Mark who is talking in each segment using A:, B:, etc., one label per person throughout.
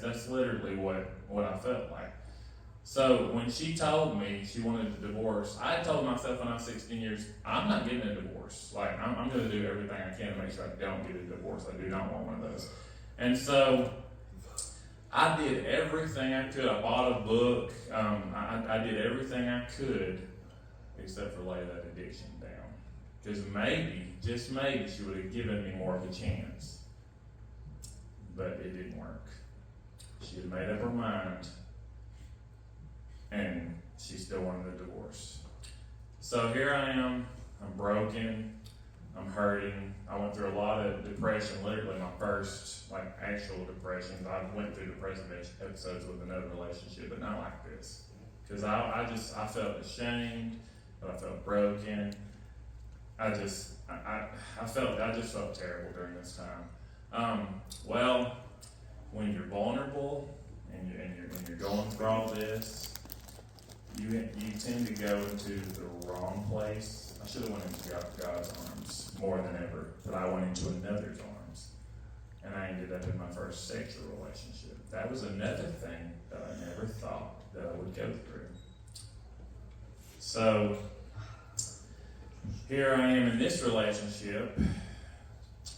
A: that's literally what I felt like. So when she told me she wanted a divorce, I told myself when I was 16 years, I'm not getting a divorce. Like, I'm going to do everything I can to make sure I don't get a divorce. I do not want one of those. And so I did everything I could. I bought a book. I did everything I could except for lay that addiction down. Because maybe, just maybe, she would have given me more of a chance. But it didn't work. She had made up her mind, and she still wanted a divorce. So here I am. I'm broken. I'm hurting. I went through a lot of depression, literally my first actual depression. I went through depressive episodes with another relationship, but not like this. Because I felt ashamed, but I felt broken. I just felt terrible during this time. Well, when you're vulnerable and you're going through all this, you tend to go into the wrong place. I should have went into God's arms more than ever, but I went into another's arms, and I ended up in my first sexual relationship. That was another thing that I never thought that I would go through. So here I am in this relationship,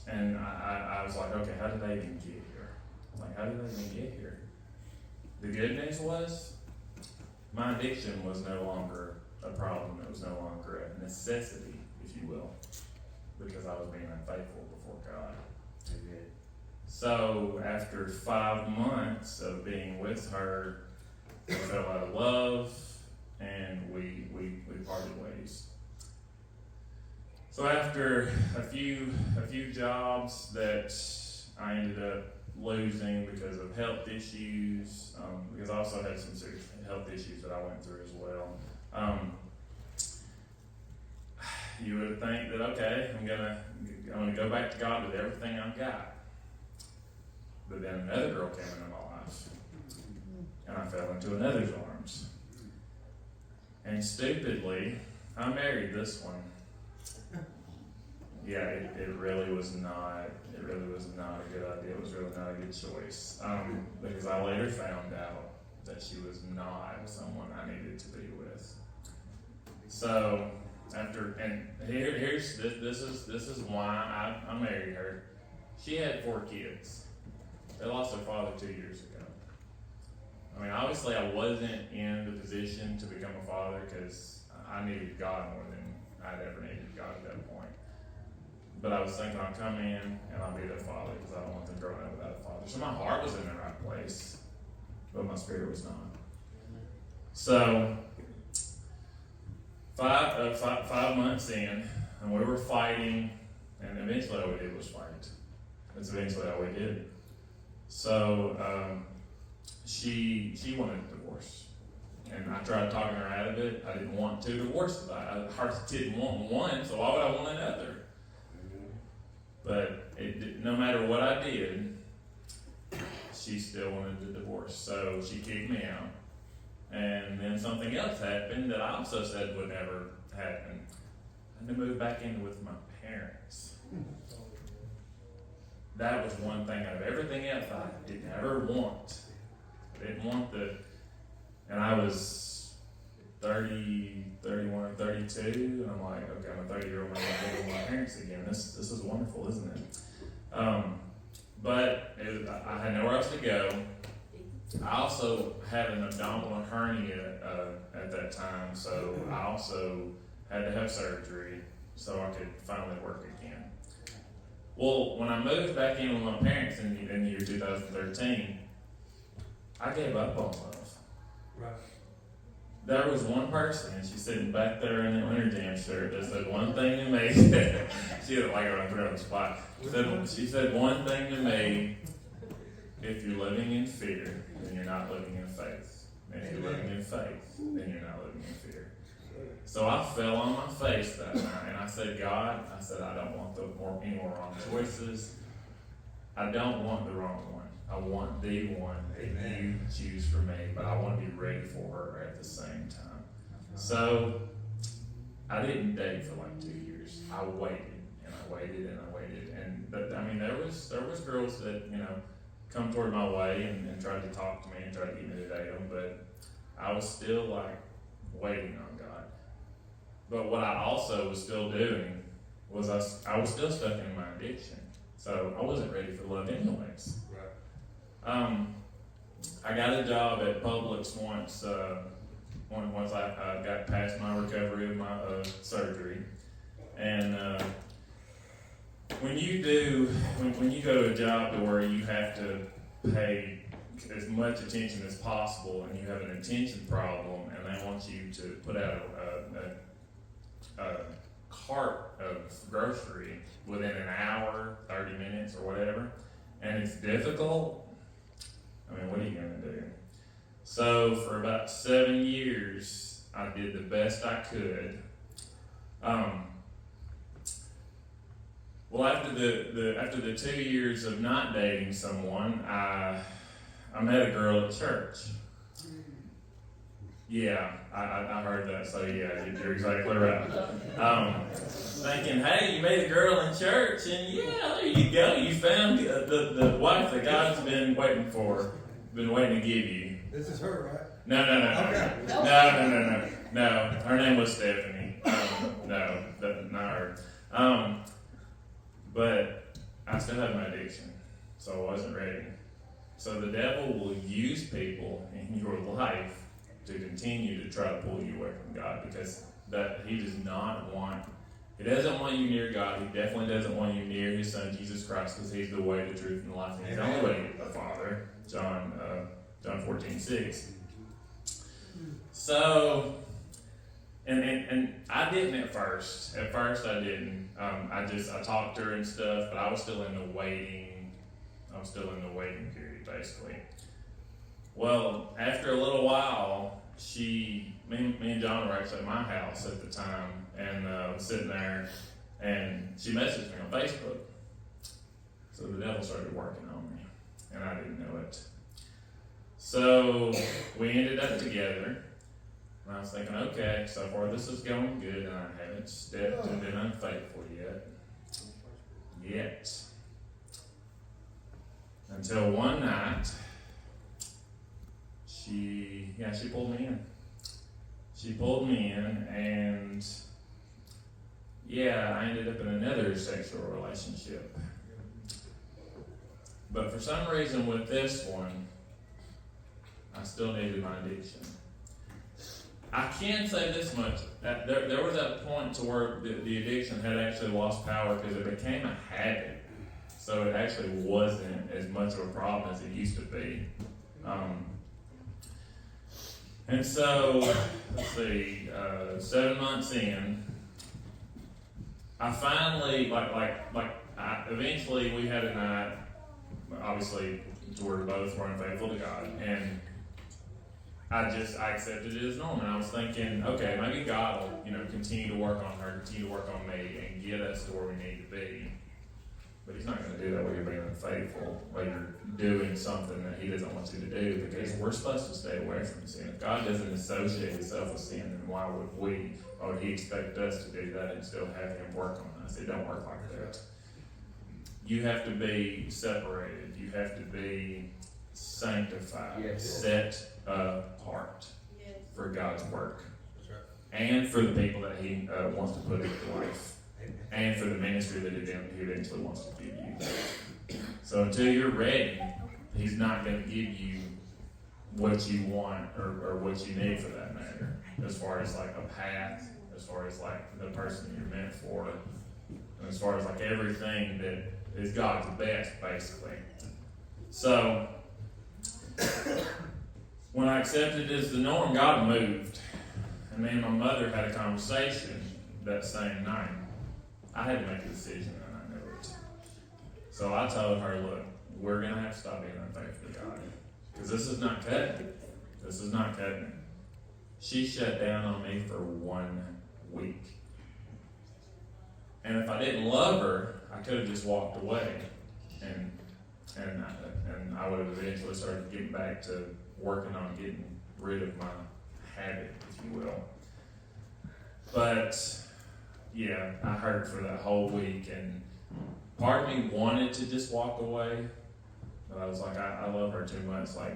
A: and I was like, okay, how did I even get here? How did I even get here? The good news was, my addiction was no longer a problem. It was no longer a necessity, if you will, because I was being unfaithful before God. So after 5 months of being with her, we fell out of love, and we parted ways. So after a few jobs that I ended up losing because of health issues, because I also had some serious health issues that I went through as well. You would think that, okay, I'm gonna go back to God with everything I've got. But then another girl came into my life, and I fell into another's arms. And stupidly, I married this one. Yeah, it really was not a good idea. It was really not a good choice. Because I later found out that she was not someone I needed to be with. So this is why I married her. She had 4 kids. They lost their father 2 years ago. I mean, obviously I wasn't in the position to become a father because I needed God more than I'd ever needed God at that point. But I was thinking I'll come in and I'll be their father because I don't want them growing up without a father. So my heart was in the right place, but my spirit was not. So 5 months in, and we were fighting, and eventually all we did was fight. That's eventually all we did. So she wanted a divorce, and I tried talking her out of it. I didn't want 2 divorces. I didn't want one, so why would I want another? But no matter what I did, she still wanted the divorce. So she kicked me out. And then something else happened that I also said would never happen. I had to move back in with my parents. That was one thing out of everything else I didn't ever want. I didn't want and I was 30, 31, 32, and I'm like, okay, I'm a 30-year-old man living with my parents again. This is wonderful, isn't it? But I had nowhere else to go. I also had an abdominal hernia at that time, so I also had to have surgery so I could finally work again. Well, when I moved back in with my parents in the year 2013, I gave up on love. Right. There was one person, and she's sitting back there in the Winter Jam shirt, that said one thing to me. She didn't like it when I put her on the spot. She said one thing to me: if you're living in fear, then you're not living in faith. And if you're living in faith, then you're not living in fear. So I fell on my face that night, and I said, God, I don't want any more wrong choices. I don't want the wrong one. I want the one that you choose for me, but I want to be ready for her at the same time. So I didn't date for like 2 years. I waited and I waited and I waited. And but I mean, there was girls that come toward my way and tried to talk to me and tried to get me to date him, but I was still like waiting on God. But what I also was still doing was I was still stuck in my addiction. So I wasn't ready for love anyways. Right. I got a job at Publix once I got past my recovery of my surgery. And when you go to a job to where you have to pay as much attention as possible and you have an attention problem and they want you to put out a cart of grocery within an hour, 30 minutes or whatever, and it's difficult, I mean, what are you going to do? So for about 7 years, I did the best I could. Well, after the 2 years of not dating someone, I met a girl at church. Yeah, I heard that, so yeah, you're exactly right. Thinking, hey, you met a girl in church, and yeah, there you go, you found the wife that God's been waiting to give you.
B: This is her, right?
A: No. Okay. No. Her name was Stephanie. No, not her. But I still had my addiction, so I wasn't ready. So the devil will use people in your life to continue to try to pull you away from God, because he doesn't want you near God. He definitely doesn't want you near his son Jesus Christ, because he's the way, the truth, and the life. And he's the only way to the Father. John 14:6. So, and I didn't at first. At first I didn't. I talked to her and stuff, but I was still in the waiting period, basically. Well, after a little while, me and John were actually at my house at the time, and sitting there, and she messaged me on Facebook. So the devil started working on me, and I didn't know it. So we ended up together, and I was thinking, okay, so far this is going good, and I haven't stepped and been unfaithful yet. Until one night, she pulled me in. She pulled me in, and I ended up in another sexual relationship. But for some reason with this one, I still needed my addiction. I can say this much, that there was a point to where the addiction had actually lost power, because it became a habit. So it actually wasn't as much of a problem as it used to be. And so, let's see, 7 months in, I finally, eventually we had a night, obviously, where both were unfaithful to God, and I accepted it as normal. And I was thinking, okay, maybe God will, continue to work on her, continue to work on me, and get us to where we need to be. But he's not going to do that while you're being unfaithful, while you're doing something that he doesn't want you to do, because we're supposed to stay away from sin. If God doesn't associate himself with sin, then why would he expect us to do that and still have him work on us? It don't work like that. You have to be separated. You have to be sanctified, set apart for God's work, and for the people that he wants to put in your life, and for the ministry that he eventually wants to give you. So until you're ready, he's not going to give you what you want or what you need, for that matter, as far as like a path, as far as like the person you're meant for, and as far as like everything that is God's best, basically. So when I accepted it as the norm, God moved. And me and my mother had a conversation that same night. I had to make a decision, and I knew it. So I told her, look, we're going to have to stop being unfaithful to God, because this is not cutting. This is not cutting. She shut down on me for 1 week. And if I didn't love her, I could have just walked away, and I would have eventually started getting back to working on getting rid of my habit, if you will. But yeah, I hurt for that whole week, and part of me wanted to just walk away, But I was like, I love her too much. Like,